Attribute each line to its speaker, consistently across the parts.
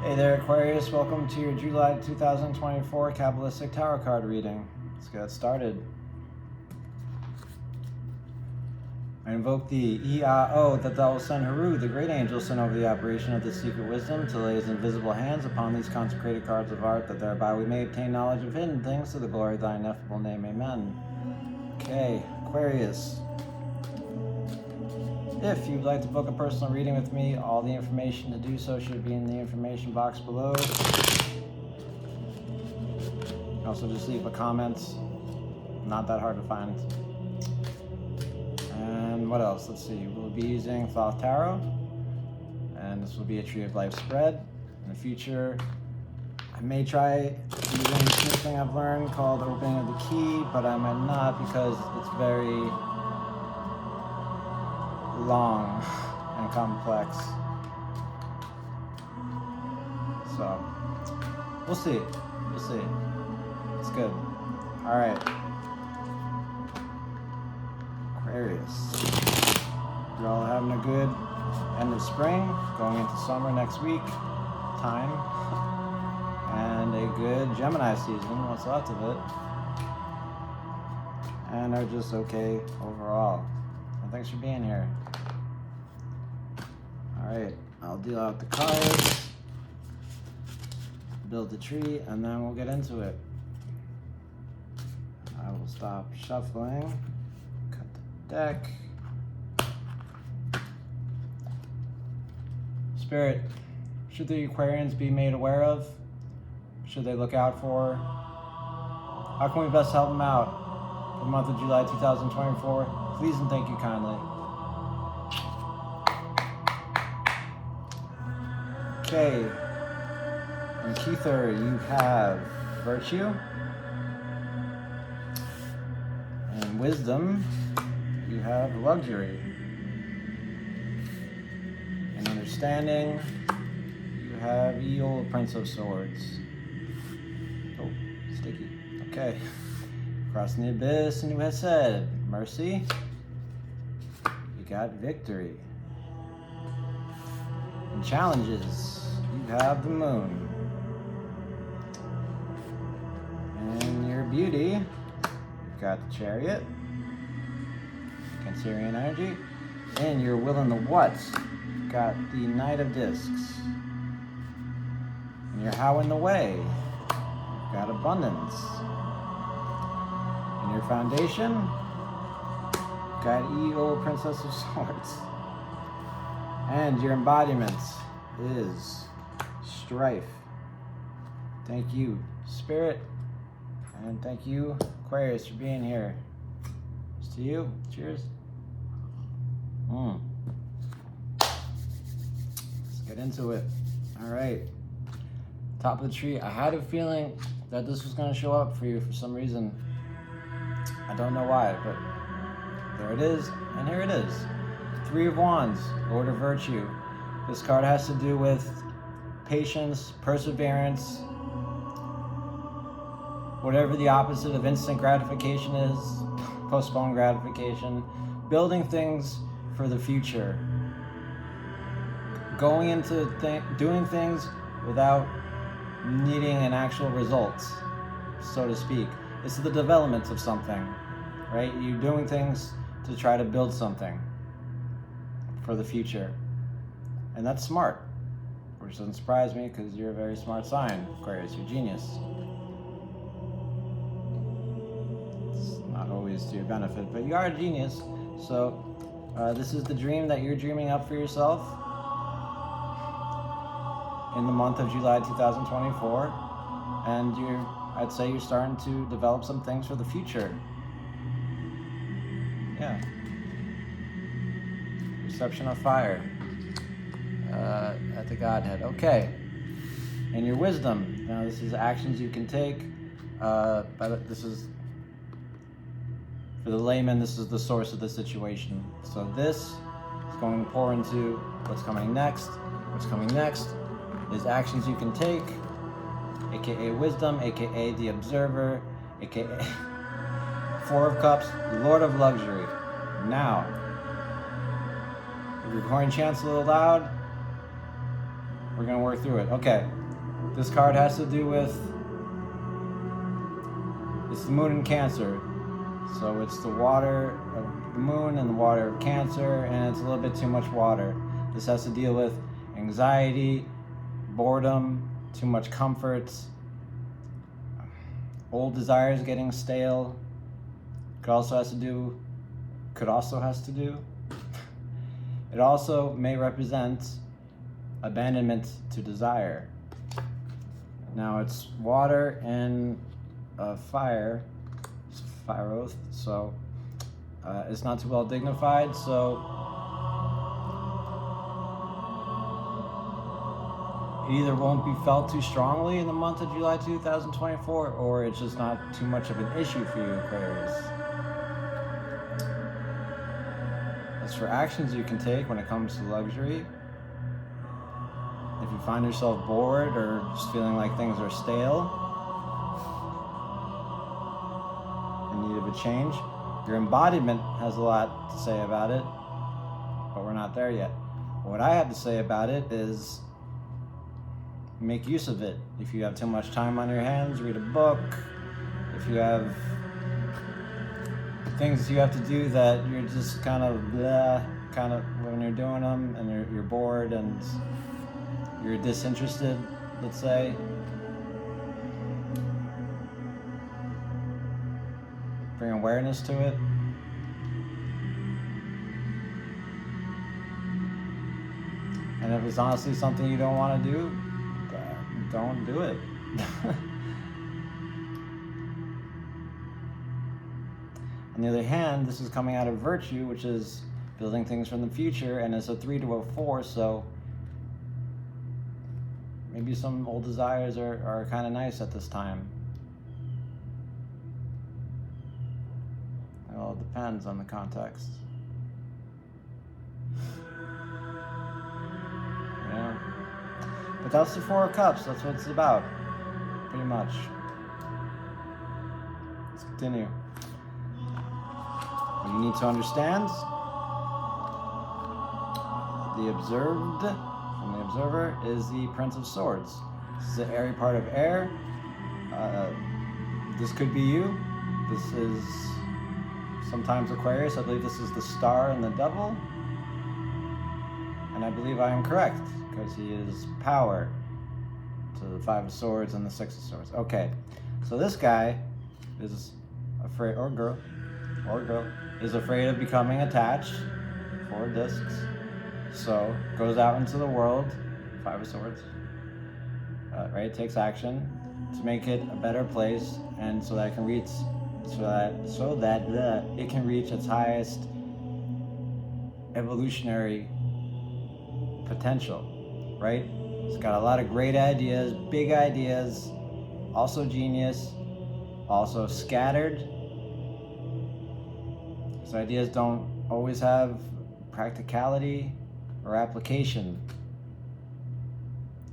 Speaker 1: Hey there, Aquarius. Welcome to your July 2024 Kabbalistic Tarot card reading. Let's get started. I invoke the Iao that thou will send Haru, the great angel, sent over the operation of this secret wisdom to lay his invisible hands upon these consecrated cards of art, that thereby we may obtain knowledge of hidden things to the glory of thy ineffable name. Amen. Okay, Aquarius. If you'd like to book a personal reading with me, all the information to do so should be in the information box below. You can also just leave a comment. Not that hard to find. And what else? Let's see. We'll be using Thoth Tarot. And this will be a Tree of Life spread. In the future, I may try using this new thing I've learned called Opening of the Key, but I might not because it's very long and complex. So, we'll see. We'll see. It's good. All right. Aquarius. You're all having a good end of spring, going into summer next week time, and a good Gemini season, what's left of it, and are just okay overall. And thanks for being here. Alright, I'll deal out the cards, build the tree, and then we'll get into it. I will stop shuffling, cut the deck. Spirit, should the Aquarians be made aware of? Should they look out for? How can we best help them out for the month of July 2024? Please and thank you kindly. Okay, in Kether you have virtue, and wisdom you have luxury, in understanding you have Eel, Prince of Swords. Oh, sticky. Okay, crossing the abyss and you have said mercy, you got victory. In challenges you have the moon. In your beauty, you've got the chariot, Cancerian energy. In your will and the what, you've got the Knight of Discs. In your how and the way, you've got abundance. In your foundation, you've got Eel, Princess of Swords. And your embodiment is strife. Thank you, Spirit. And thank you, Aquarius, for being here. Cheers to you. Cheers. Let's get into it. All right. Top of the tree. I had a feeling that this was going to show up for you for some reason. I don't know why, but there it is. And here it is. Three of Wands, Lord of Virtue. This card has to do with patience, perseverance, whatever the opposite of instant gratification is, postponed gratification, building things for the future, going into doing things without needing an actual result, so to speak. It's the development of something, right? You're doing things to try to build something for the future. And that's smart, which doesn't surprise me because you're a very smart sign, Aquarius. You're a genius. It's not always to your benefit, but you are a genius. So this is the dream that you're dreaming up for yourself in the month of July 2024. And I'd say you're starting to develop some things for the future. Yeah. Reception of fire at the Godhead. Okay. And your wisdom. Now this is actions you can take. But this is, for the layman, this is the source of the situation. So this is going to pour into what's coming next. What's coming next is actions you can take, aka wisdom, aka the observer, aka Four of Cups, Lord of Luxury. Now, if your coin chants a little loud, we're gonna work through it. Okay, this card has to do with, it's the moon in Cancer. So it's the water of the moon and the water of Cancer, and it's a little bit too much water. This has to deal with anxiety, boredom, too much comfort, old desires getting stale. It also has to do. It also may represent abandonment to desire. Now it's water and fire, fire oath, so it's not too well dignified, so it either won't be felt too strongly in the month of July 2024, or it's just not too much of an issue for you, Aquarius. As for actions you can take when it comes to luxury, if you find yourself bored or just feeling like things are stale, in need of a change, your embodiment has a lot to say about it, but we're not there yet. What I have to say about it is make use of it. If you have too much time on your hands, read a book. If you have things you have to do that you're just kind of when you're doing them, and you're bored and you're disinterested, let's say, bring awareness to it. And if it's honestly something you don't want to do, don't do it. On the other hand, this is coming out of virtue, which is building things from the future, and it's a 3 to a 4, so maybe some old desires are kind of nice at this time. It all depends on the context. Yeah. But that's the 4 of Cups. That's what it's about, pretty much. Let's continue. What you need to understand, the observed, from the observer, is the Prince of Swords. This is the airy part of air. This could be you. This is sometimes Aquarius. I believe this is the Star and the Devil. And I believe I am correct, because he is power to the 5 of Swords and the 6 of Swords. Okay, so this guy is afraid, or girl, is afraid of becoming attached. 4 discs. So goes out into the world, 5 of Swords, right? Takes action to make it a better place, and so that it can reach, so that it can reach its highest evolutionary potential, right? It's got a lot of great ideas, big ideas, also genius, also scattered. His ideas don't always have practicality or application.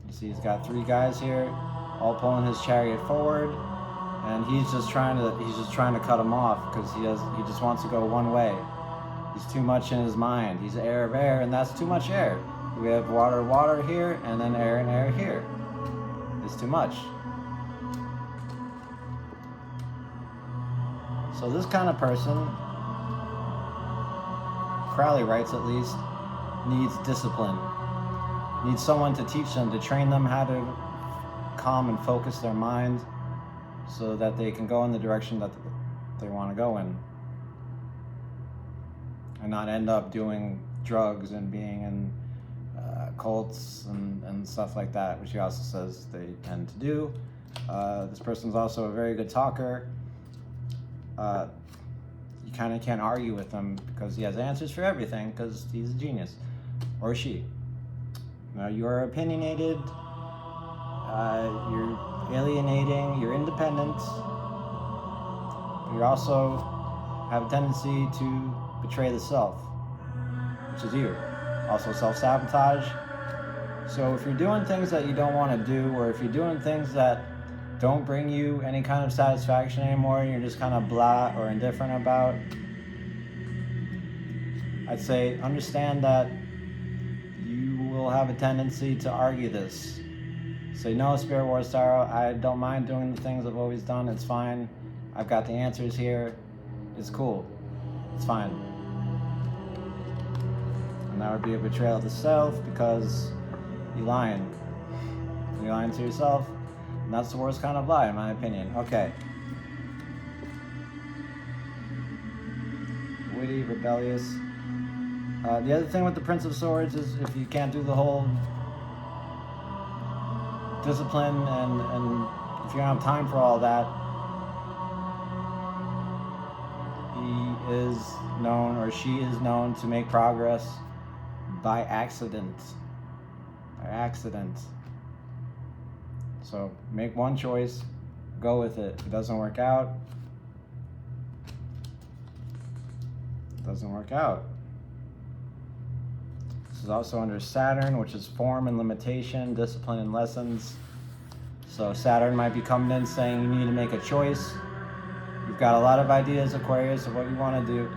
Speaker 1: You see, he's got 3 guys here, all pulling his chariot forward, and he's just trying to cut them off, because he just wants to go one way. He's too much in his mind. He's air of air, and that's too much air. We have water here, and then air and air here. It's too much. So this kind of person, Crowley writes at least, needs discipline. Needs someone to teach them, to train them how to calm and focus their mind so that they can go in the direction that they want to go in. And not end up doing drugs and being in cults and stuff like that, which he also says they tend to do. This person's also a very good talker. You kind of can't argue with him because he has answers for everything, because he's a genius, or she. Now, you're opinionated, you're alienating, you're independent, but you also have a tendency to betray the self, which is you. Also self-sabotage. So if you're doing things that you don't want to do, or if you're doing things that don't bring you any kind of satisfaction anymore, and you're just kind of blah or indifferent about, I'd say understand that you will will have a tendency to argue this. Say, no, Spirit Wars Tarot, I don't mind doing the things I've always done. It's fine. I've got the answers here. It's cool. It's fine. And that would be a betrayal of the self because you're lying. You're lying to yourself. And that's the worst kind of lie, in my opinion. Okay. Witty, rebellious. The other thing with the Prince of Swords is if you can't do the whole discipline and if you don't have time for all that, he is known or she is known to make progress by accident. By accident. So make one choice, go with it. If it doesn't work out, it doesn't work out. This is also under Saturn, which is form and limitation, discipline and lessons. So Saturn might be coming in saying you need to make a choice. You've got a lot of ideas, Aquarius, of what you want to do,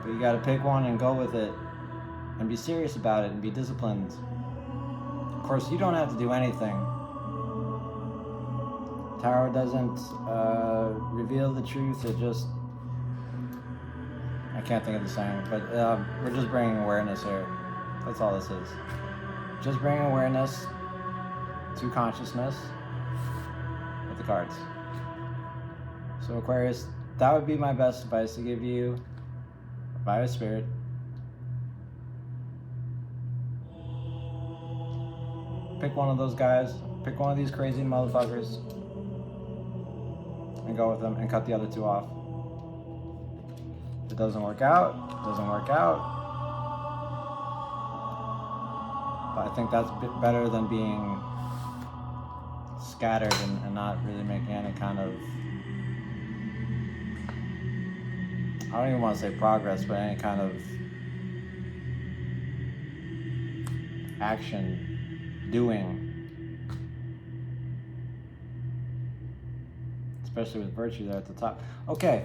Speaker 1: but you got to pick one and go with it and be serious about it and be disciplined. Of course, you don't have to do anything. Tarot doesn't reveal the truth. It just, I can't think of the saying, but we're just bringing awareness here. That's all this is. Just bringing awareness to consciousness with the cards. So Aquarius, that would be my best advice to give you by a spirit. Pick one of those guys, pick one of these crazy motherfuckers, and go with them and cut the other two off. If it doesn't work out, it doesn't work out. But I think that's a bit better than being scattered and not really making any kind of, I don't even want to say progress, but any kind of action, doing. Especially with virtue there at the top. Okay.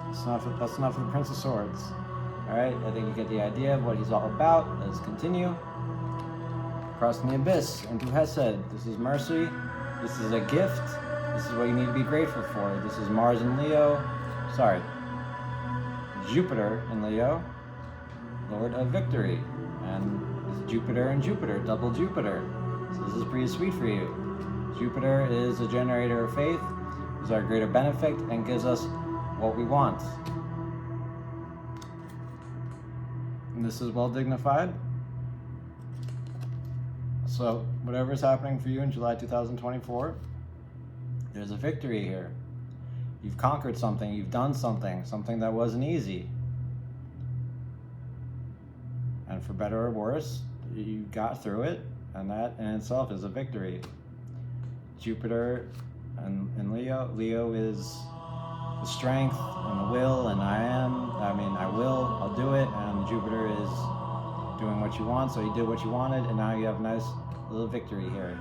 Speaker 1: That's enough of the Prince of Swords. Alright, I think you get the idea of what he's all about. Let's continue. Crossing the abyss into Hesed. This is mercy. This is a gift. This is what you need to be grateful for. This is Mars in Leo. Sorry. Jupiter in Leo. Lord of Victory. And it's Jupiter and Jupiter. Double Jupiter. So this is pretty sweet for you. Jupiter is a generator of faith. Is our greater benefit and gives us what we want. And this is well dignified. So whatever is happening for you in July 2024, there's a victory here. You've conquered something, you've done something that wasn't easy. And for better or worse, you got through it, and that in itself is a victory. Jupiter and Leo is the strength and the will, and I will, I'll do it, and Jupiter is doing what you want, so you did what you wanted, and now you have a nice little victory here.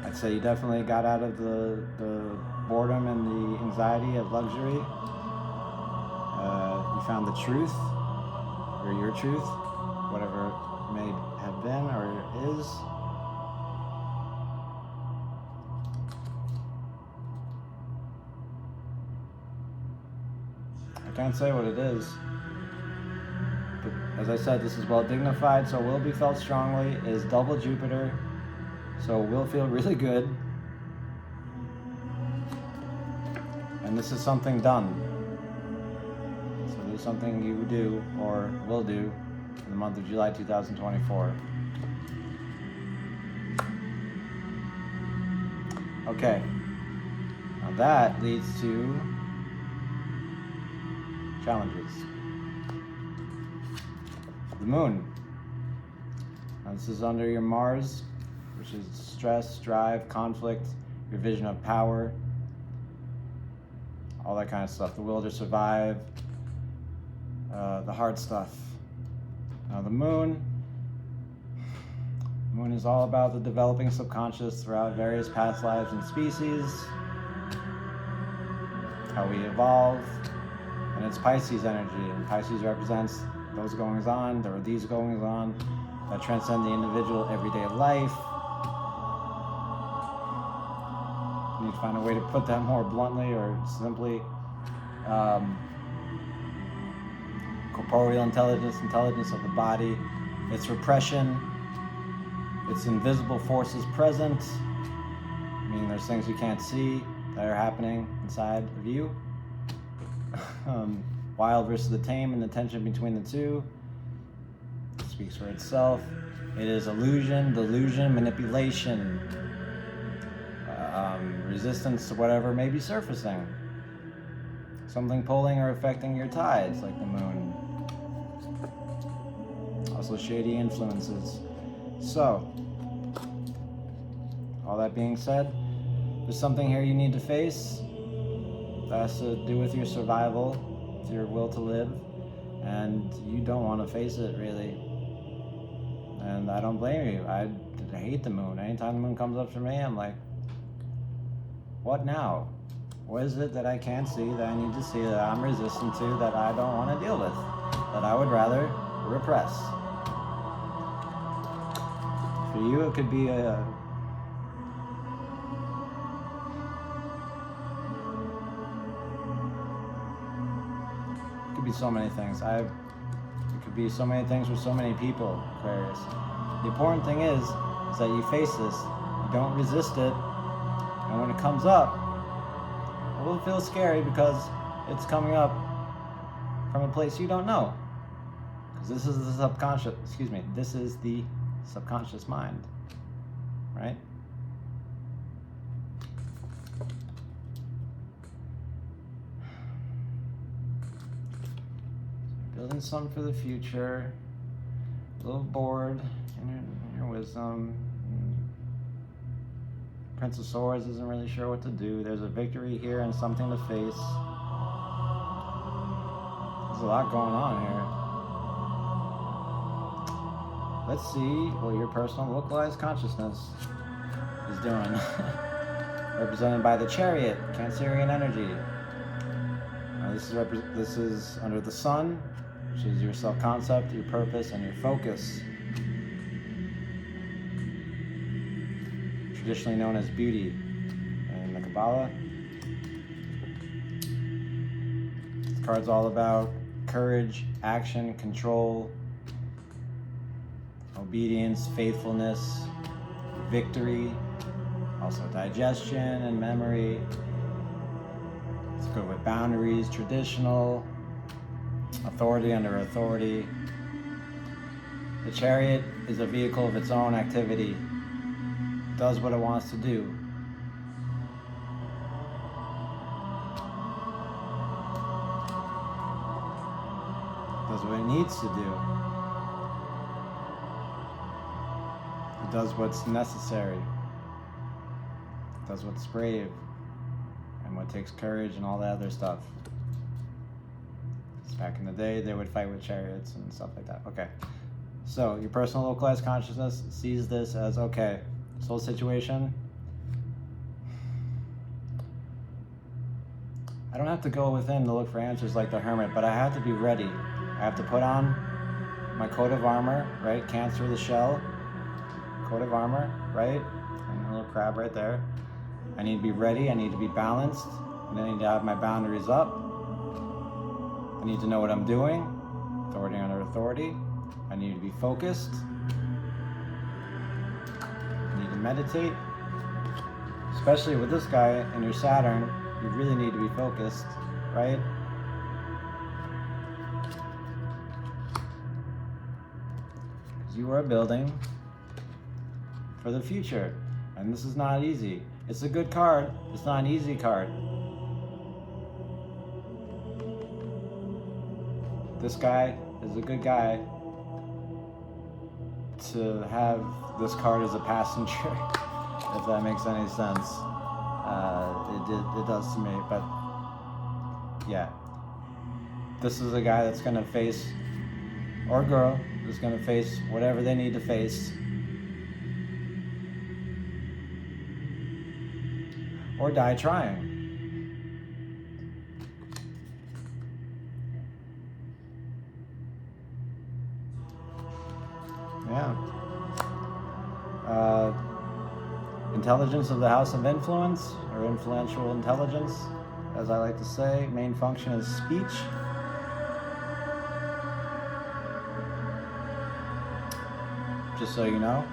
Speaker 1: I'd say you definitely got out of the boredom and the anxiety of luxury. You found the truth, or your truth, whatever it may have been or is. I can't say what it is, but as I said, this is well dignified, so will be felt strongly, is double Jupiter, so will feel really good, and this is something done, so there's something you do or will do in the month of July 2024. Okay, now that leads to challenges. The moon. Now this is under your Mars, which is stress, drive, conflict, your vision of power, all that kind of stuff. The will to survive, the hard stuff. Now the moon is all about the developing subconscious throughout various past lives and species, how we evolve, And it's Pisces energy, and Pisces represents those goings on, or these goings on, that transcend the individual everyday life. You need to find a way to put that more bluntly or simply. Corporeal intelligence, intelligence of the body, its repression, its invisible forces present, meaning there's things you can't see that are happening inside of you. Wild versus the tame, and the tension between the two. It speaks for itself. It is illusion, delusion, manipulation, resistance to whatever may be surfacing. Something pulling or affecting your tides, like the moon. Also shady influences. So, all that being said, there's something here you need to face that has to do with your survival, with your will to live, and you don't want to face it, really. And I don't blame you. I hate the moon. Anytime the moon comes up for me, I'm like, what now? What is it that I can't see, that I need to see, that I'm resistant to, that I don't want to deal with, that I would rather repress? For you, it could be it could be so many things. It could be so many things for so many people, Aquarius. The important thing is that you face this, you don't resist it, and when it comes up, it will feel scary because it's coming up from a place you don't know. Because this is the this is the subconscious mind, right? Building some for the future, a little bored in your wisdom. Prince of Swords isn't really sure what to do. There's a victory here and something to face. There's a lot going on here. Let's see what your personal localized consciousness is doing. Represented by the Chariot, Cancerian energy. This is under the sun, which is your self-concept, your purpose, and your focus. Traditionally known as beauty in the Kabbalah. This card's all about courage, action, control, obedience, faithfulness, victory, also digestion and memory. It's good with boundaries, traditional, authority under authority. The Chariot is a vehicle of its own activity. It does what it wants to do. It does what it needs to do. It does what's necessary. It does what's brave and what takes courage and all that other stuff. Back in the day, they would fight with chariots and stuff like that. Okay. So your personal localized consciousness sees this as, okay, this whole situation, I don't have to go within to look for answers like the hermit, but I have to be ready. I have to put on my coat of armor, right? Cancer the shell, coat of armor, right? And a little crab right there. I need to be ready. I need to be balanced. And I need to have my boundaries up. I need to know what I'm doing. Authority under authority. I need to be focused. I need to meditate. Especially with this guy and your Saturn, you really need to be focused, right? Because you are building for the future. And this is not easy. It's a good card. It's not an easy card. This guy is a good guy to have this card as a passenger, if that makes any sense. It does to me, but yeah. This is a guy that's gonna face, or girl, is gonna face whatever they need to face. Or die trying. Yeah. Intelligence of the House of Influence, or influential intelligence, as I like to say. Main function is speech. Just so you know.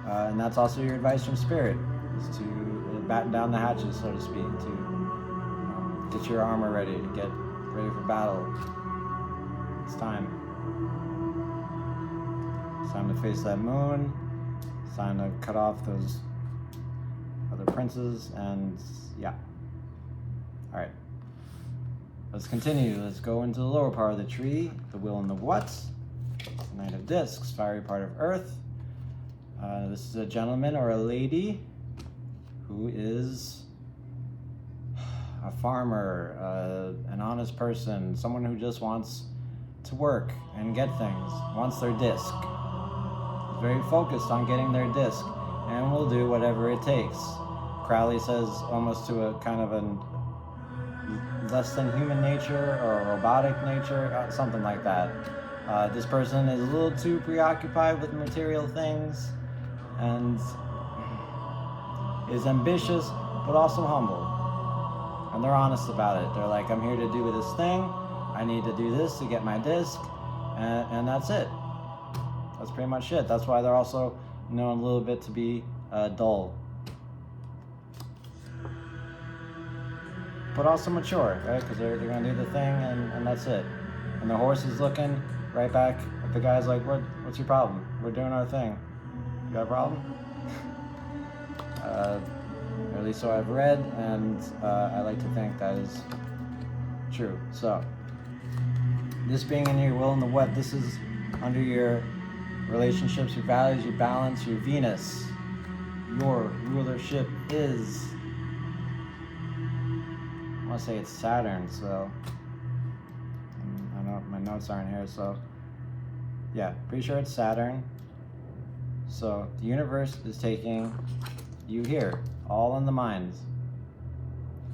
Speaker 1: And that's also your advice from Spirit, is to batten down the hatches, so to speak, to get your armor ready, to get ready for battle. It's time. It's time to face that moon. It's time to cut off those other princes, and yeah. Alright. Let's continue. Let's go into the lower part of the tree, the will and the what. The Knight of Discs, fiery part of Earth. This is a gentleman or a lady who is a farmer, an honest person, someone who just wants to work and get things, wants their disc. Is very focused on getting their disc and will do whatever it takes. Crowley says almost to a kind of a less than human nature or robotic nature, something like that. This person is a little too preoccupied with material things and is ambitious but also humble. And they're honest about it. They're like, I'm here to do this thing. I need to do this to get my disc. And that's it. That's pretty much it. That's why they're also known a little bit to be dull. But also mature, right? Because they're going to do the thing and that's it. And the horse is looking right back at the guy's like, what's your problem? We're doing our thing. You got a problem? Or at least so I've read, and I like to think that is true. So, this being in your will and the what, this is under your relationships, your values, your balance, your Venus. Your rulership is, I want to say it's Saturn, so I know my notes aren't here, so yeah, pretty sure it's Saturn. So the universe is taking you here, all in the mind.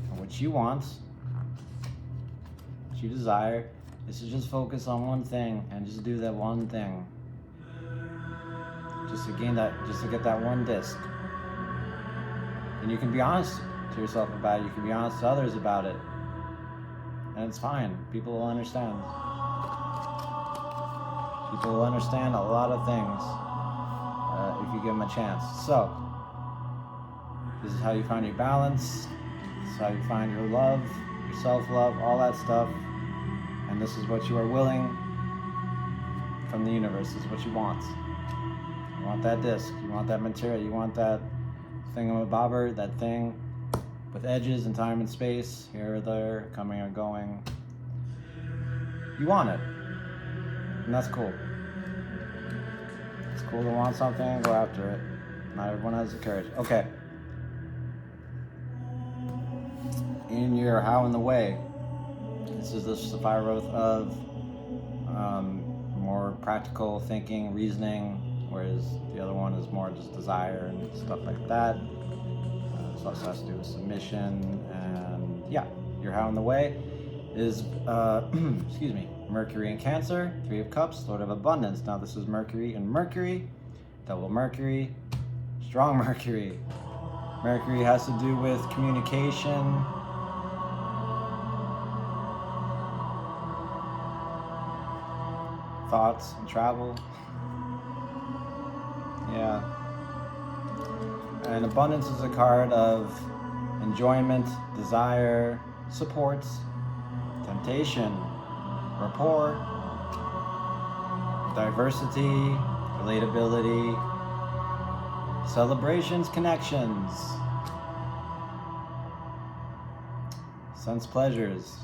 Speaker 1: And what you want, what you desire, is to just focus on one thing and just do that one thing. Just to gain that, just to get that one disc. And you can be honest to yourself about it, you can be honest to others about it. And it's fine, people will understand. People will understand a lot of things if you give them a chance. So, this is how you find your balance, this is how you find your love, your self-love, all that stuff. And this is what you are willing from the universe, this is what you want. You want that disc, you want that material, you want that thingamabobber, that thing with edges and time and space, here or there, coming or going. You want it, and that's cool. It's cool to want something and go after it. Not everyone has the courage. Okay. In your how and the way, this is the Sapphire Oath of more practical thinking, reasoning, whereas the other one is more just desire and stuff like that. This also has to do with submission, and yeah, your how and the way is, excuse me, Mercury in Cancer, Three of Cups, Lord of Abundance. Now this is Mercury in Mercury, double Mercury, strong Mercury. Mercury has to do with communication, thoughts, and travel. Yeah. And abundance is a card of enjoyment, desire, support, temptation, rapport, diversity, relatability, celebrations, connections, sense pleasures.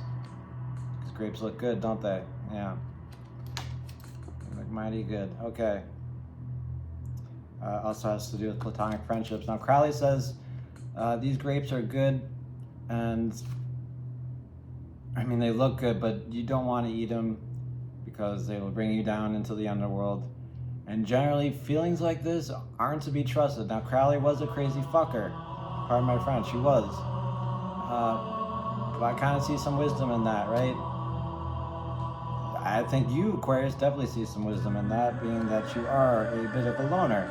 Speaker 1: Because grapes look good, don't they? Yeah. They look mighty good. Okay. Also has to do with platonic friendships. Now Crowley says these grapes are good, and I mean they look good, but you don't want to eat them because they will bring you down into the underworld. And generally feelings like this aren't to be trusted. Now Crowley was a crazy fucker. Pardon my French, he was. But I kind of see some wisdom in that, right? I think you, Aquarius, definitely see some wisdom in that, being that you are a bit of a loner.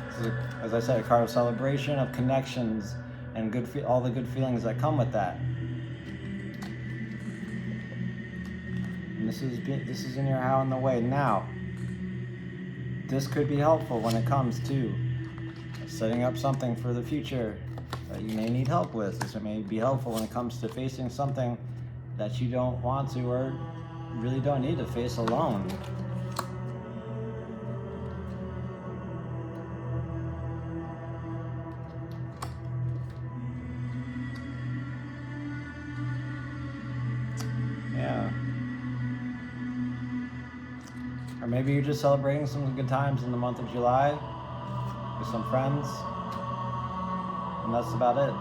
Speaker 1: This is, as I said, a card of celebration, of connections, and all the good feelings that come with that. And this is in your how in the way. Now, this could be helpful when it comes to setting up something for the future that you may need help with. This may be helpful when it comes to facing something that you don't want to or really don't need to face alone. Yeah. Or maybe you're just celebrating some good times in the month of July with some friends, and that's about it.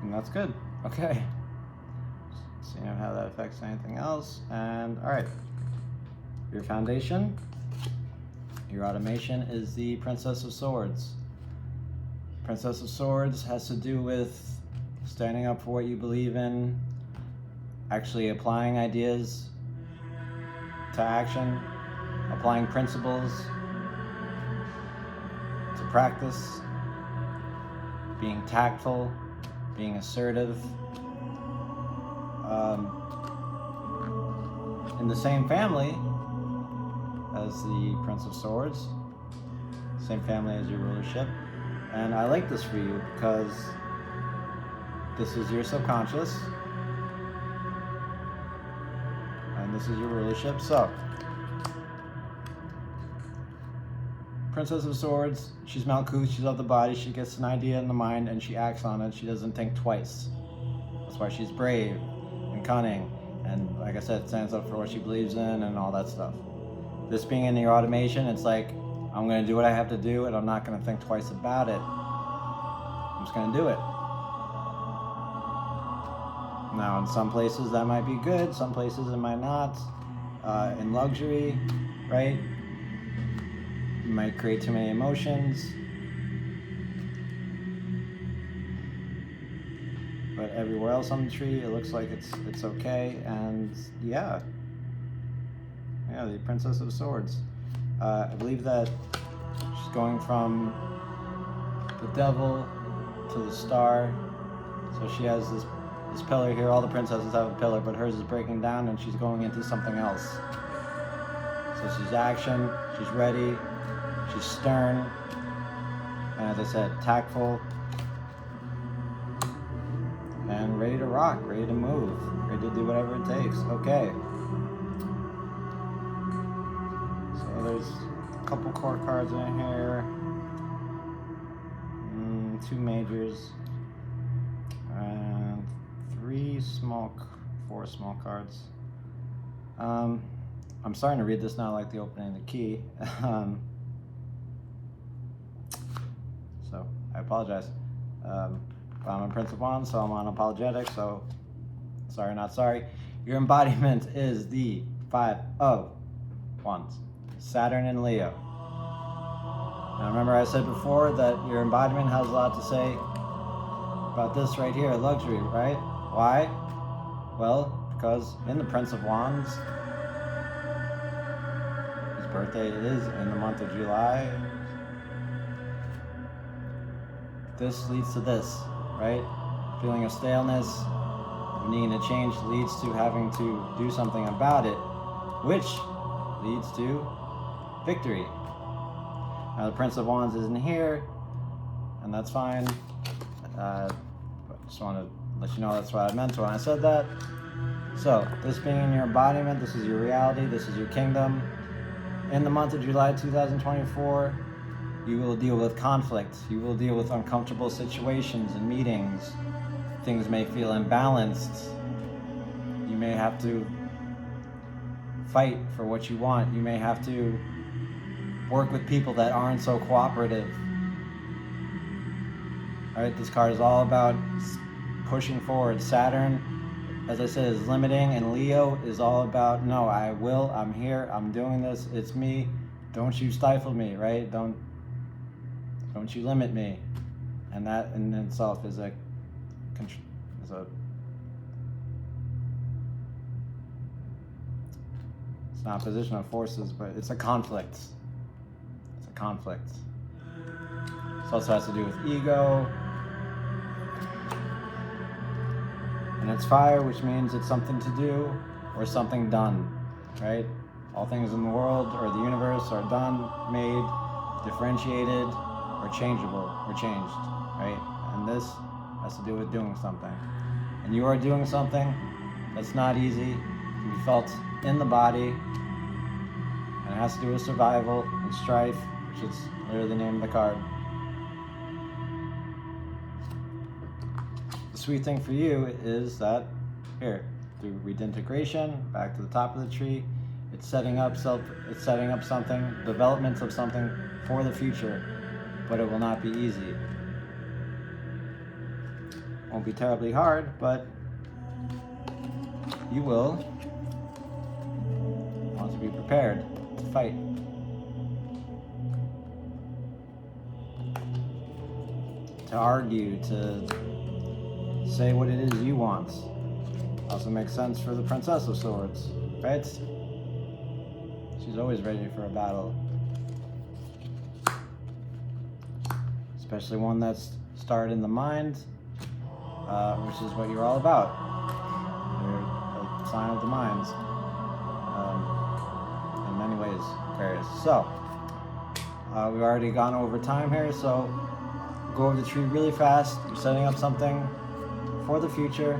Speaker 1: And that's good. Okay. Seeing how that affects anything else. And all right. Your foundation, your automation is the Princess of Swords. Princess of Swords has to do with standing up for what you believe in, actually applying ideas to action, applying principles to practice, being tactful, being assertive. In the same family as the Prince of Swords, same family as your rulership. And I like this for you because this is your subconscious and this is your rulership. So, Princess of Swords, she's Malkuth, she's of the body, she gets an idea in the mind and she acts on it. She doesn't think twice. That's why she's brave and cunning and, like I said, stands up for what she believes in and all that stuff. This being in your automation, it's like, I'm going to do what I have to do and I'm not going to think twice about it. I'm just going to do it. Now, in some places that might be good, some places it might not. In luxury, right? You might create too many emotions. But everywhere else on the tree, it looks like it's okay. And yeah, the Princess of Swords. I believe that she's going from the devil to the star. So she has this pillar here. All the princesses have a pillar, but hers is breaking down and she's going into something else. So she's action, she's ready, she's stern, and as I said, tactful, and ready to rock, ready to move, ready to do whatever it takes. Okay. So there's a couple core cards in here, 2 majors, and 4 small cards. I'm starting to read this now like the opening of the key. So I apologize. I'm a Prince of Wands, so I'm unapologetic, so sorry, not sorry. Your embodiment is the 5 of Wands, Saturn and Leo. Now remember I said before that your embodiment has a lot to say about this right here, luxury, right? Why? Well, because in the Prince of Wands, his birthday is in the month of July. This leads to this, right? Feeling of staleness, needing to change leads to having to do something about it, which leads to victory. Now the Prince of Wands isn't here, and that's fine. Just want to let you know that's what I meant when I said that. So, this being in your embodiment, this is your reality, this is your kingdom. In the month of July 2024, you will deal with conflict. You will deal with uncomfortable situations and meetings. Things may feel imbalanced. You may have to fight for what you want. You may have to work with people that aren't so cooperative. All right, this card is all about pushing forward. Saturn, as I said, is limiting, and Leo is all about, no, I will, I'm here, I'm doing this, it's me, don't you stifle me, right? Don't Don't you limit me. And that in itself is a it's not a position of forces, but it's a conflict. It's a conflict. This also has to do with ego. And it's fire, which means it's something to do or something done, right? All things in the world or the universe are done, made, differentiated, or changeable, or changed, right? And this has to do with doing something. And you are doing something that's not easy, can be felt in the body, and it has to do with survival and strife, which is literally the name of the card. The sweet thing for you is that, here, through redintegration, back to the top of the tree, it's setting up something, development of something for the future, but it will not be easy. Won't be terribly hard, but you will want to be prepared to fight. To argue, to say what it is you want. Also makes sense for the Princess of Swords, right? She's always ready for a battle. Especially one that's started in the mind, which is what you're all about. You're a sign of the minds, in many ways, Aquarius. So, we've already gone over time here, so go over the tree really fast. You're setting up something for the future,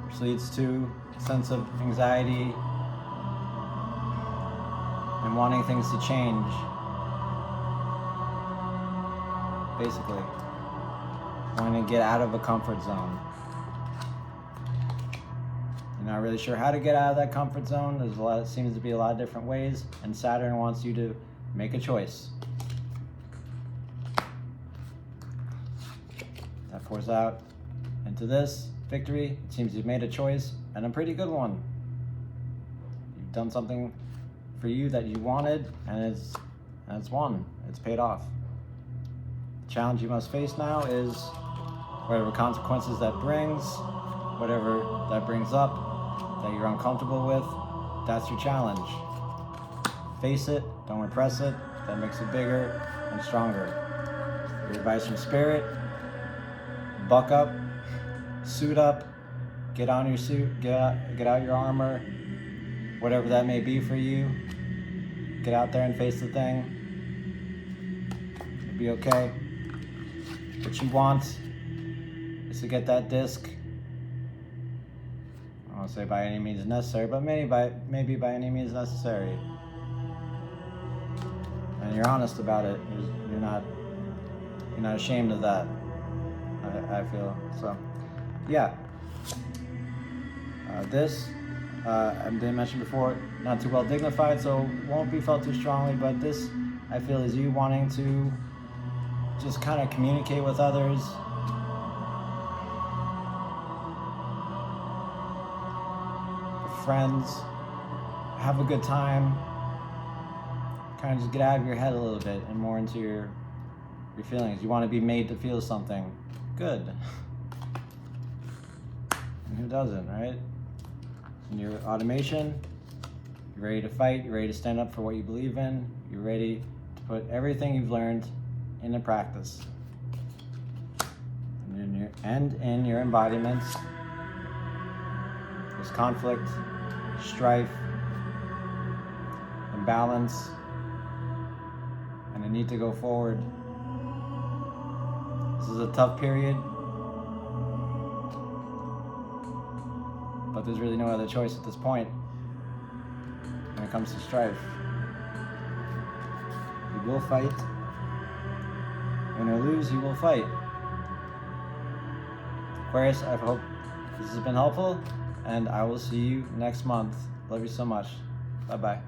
Speaker 1: which leads to a sense of anxiety and wanting things to change. Basically, wanting to get out of a comfort zone. You're not really sure how to get out of that comfort zone. Seems to be a lot of different ways, and Saturn wants you to make a choice. That pours out into this victory. It seems you've made a choice, and a pretty good one. You've done something for you that you wanted, and it's won. It's paid off. The challenge you must face now is whatever consequences that brings, whatever that brings up that you're uncomfortable with, that's your challenge. Face it, don't repress it. That makes it bigger and stronger. Your advice from Spirit: buck up, suit up, get on your suit, get out your armor, whatever that may be for you. Get out there and face the thing. It'll be okay. What you want is to get that disc. I won't say by any means necessary, but maybe by any means necessary. And you're honest about it. You're not ashamed of that. I feel so. Yeah. This I didn't mention before, not too well dignified, so won't be felt too strongly. But this, I feel, is you wanting to just kind of communicate with others. Friends, have a good time, kind of just get out of your head a little bit and more into your feelings. You want to be made to feel something good. And who doesn't, right? In your automation, you're ready to fight, you're ready to stand up for what you believe in, you're ready to put everything you've learned into practice. And in your embodiments, there's conflict, strife, imbalance, and a need to go forward. This is a tough period, but there's really no other choice at this point when it comes to strife. You will fight. Win or lose, you will fight. Aquarius, I hope this has been helpful, and I will see you next month. Love you so much. Bye-bye.